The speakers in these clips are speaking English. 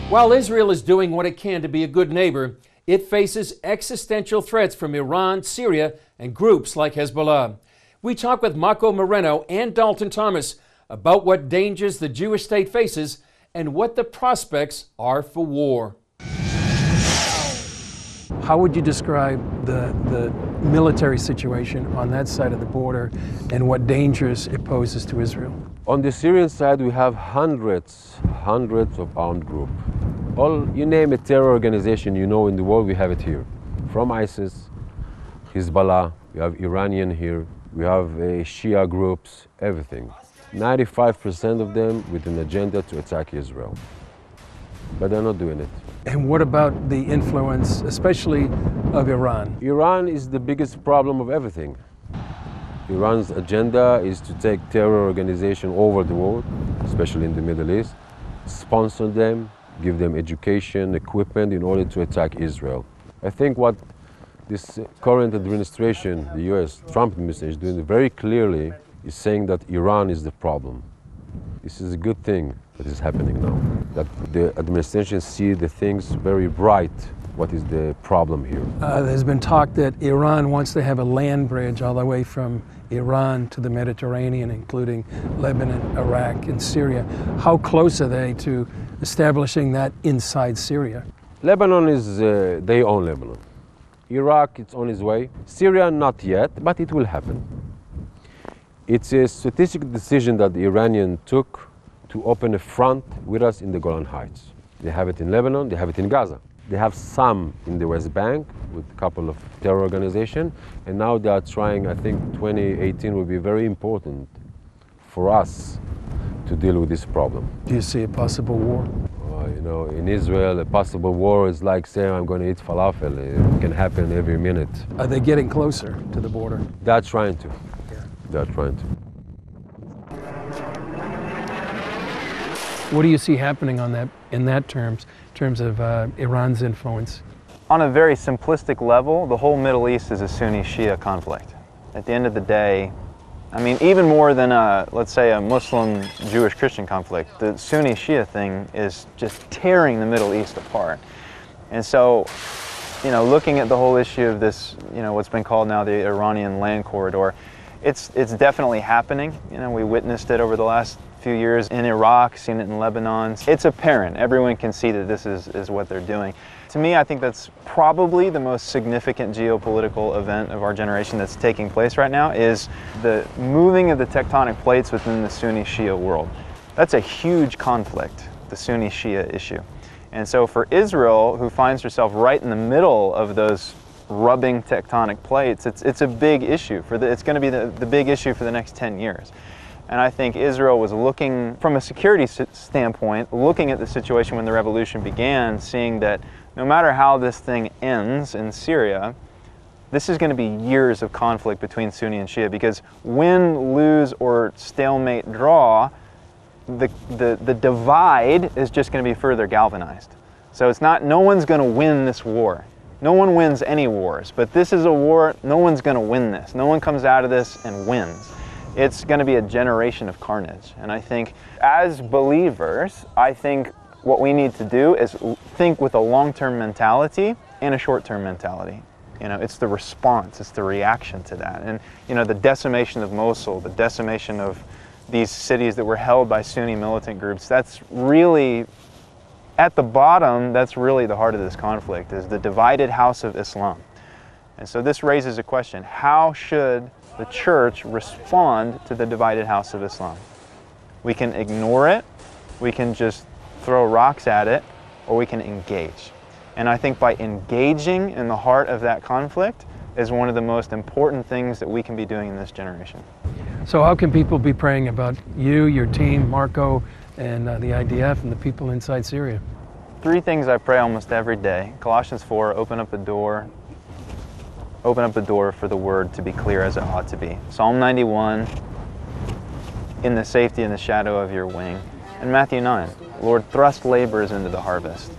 While Israel is doing what it can to be a good neighbor, it faces existential threats from Iran, Syria, and groups like Hezbollah. We talk with Marco Moreno and Dalton Thomas about what dangers the Jewish state faces and what the prospects are for war. How would you describe the military situation on that side of the border and what dangers it poses to Israel? On the Syrian side, we have hundreds of armed groups. All, you name a terror organization you know in the world, we have it here. From ISIS, Hezbollah, we have Iranian here, we have Shia groups, everything. 95% of them with an agenda to attack Israel. But they're not doing it. And what about the influence, especially of Iran? Iran is the biggest problem of everything. Iran's agenda is to take terror organizations over the world, especially in the Middle East, sponsor them, give them education, equipment in order to attack Israel. I think what this current administration, the US, Trump administration, is doing very clearly is saying that Iran is the problem. This is a good thing that is happening now, that the administration sees the things very bright. What is the problem here? There's been talk that Iran wants to have a land bridge all the way from Iran to the Mediterranean, including Lebanon, Iraq, and Syria. How close are they to establishing that inside Syria? Lebanon is, they own Lebanon. Iraq, it's on its way. Syria, not yet, but it will happen. It's a strategic decision that the Iranians took to open a front with us in the Golan Heights. They have it in Lebanon, they have it in Gaza. They have some in the West Bank with a couple of terror organizations, and now they are trying, I think 2018 will be very important for us to deal with this problem. Do you see a possible war? You know, in Israel, a possible war is like saying I'm going to eat falafel. It can happen every minute. Are they getting closer to the border? They're trying to. Yeah. They're trying to. What do you see happening on that, in that terms of Iran's influence? On a very simplistic level, the whole Middle East is a Sunni-Shia conflict. At the end of the day, I mean, even more than let's say a Muslim, Jewish, Christian conflict, the Sunni-Shia thing is just tearing the Middle East apart. And so, you know, looking at the whole issue of this, you know, what's been called now the Iranian land corridor, it's definitely happening. You know, we witnessed it over the last few years in Iraq, seen it in Lebanon. It's apparent. Everyone can see that this is what they're doing. To me, I think that's probably the most significant geopolitical event of our generation that's taking place right now is the moving of the tectonic plates within the Sunni-Shia world. That's a huge conflict, the Sunni-Shia issue. And so for Israel, who finds herself right in the middle of those rubbing tectonic plates, it's a big issue. It's going to be the big issue for the next 10 years. And I think Israel was looking, from a security standpoint, looking at the situation when the revolution began, seeing that no matter how this thing ends in Syria, this is going to be years of conflict between Sunni and Shia, because win, lose, or stalemate draw, the divide is just going to be further galvanized. So it's not, no one's going to win this war. No one wins any wars, but this is a war, no one's going to win this. No one comes out of this and wins. It's going to be a generation of carnage. And I think as believers, I think what we need to do is think with a long-term mentality and a short-term mentality. You know, it's the response, it's the reaction to that. And, you know, the decimation of Mosul, the decimation of these cities that were held by Sunni militant groups, that's really, at the bottom, that's really the heart of this conflict, is the divided house of Islam. And so this raises a question: how should the church respond to the divided house of Islam? We can ignore it, we can just throw rocks at it, or we can engage. And I think by engaging in the heart of that conflict is one of the most important things that we can be doing in this generation. So how can people be praying about you, your team, Marco, and the IDF and the people inside Syria? 3 things I pray almost every day. Colossians 4, open up the door for the word to be clear as it ought to be. Psalm 91, in the safety and the shadow of your wing. And Matthew 9, Lord, thrust laborers into the harvest.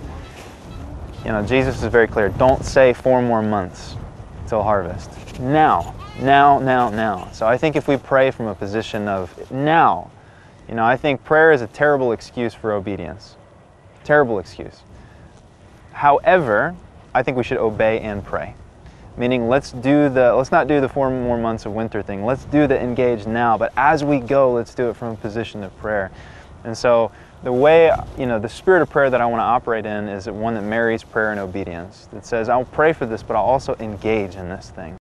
You know, Jesus is very clear. Don't say 4 more months till harvest. Now. So I think if we pray from a position of now, you know, I think prayer is a terrible excuse for obedience. Terrible excuse. However, I think we should obey and pray. Meaning, let's not do the 4 more months of winter thing. Let's do the engage now, but as we go, let's do it from a position of prayer. And so the way, the spirit of prayer that I want to operate in is one that marries prayer and obedience. That says, I'll pray for this, but I'll also engage in this thing.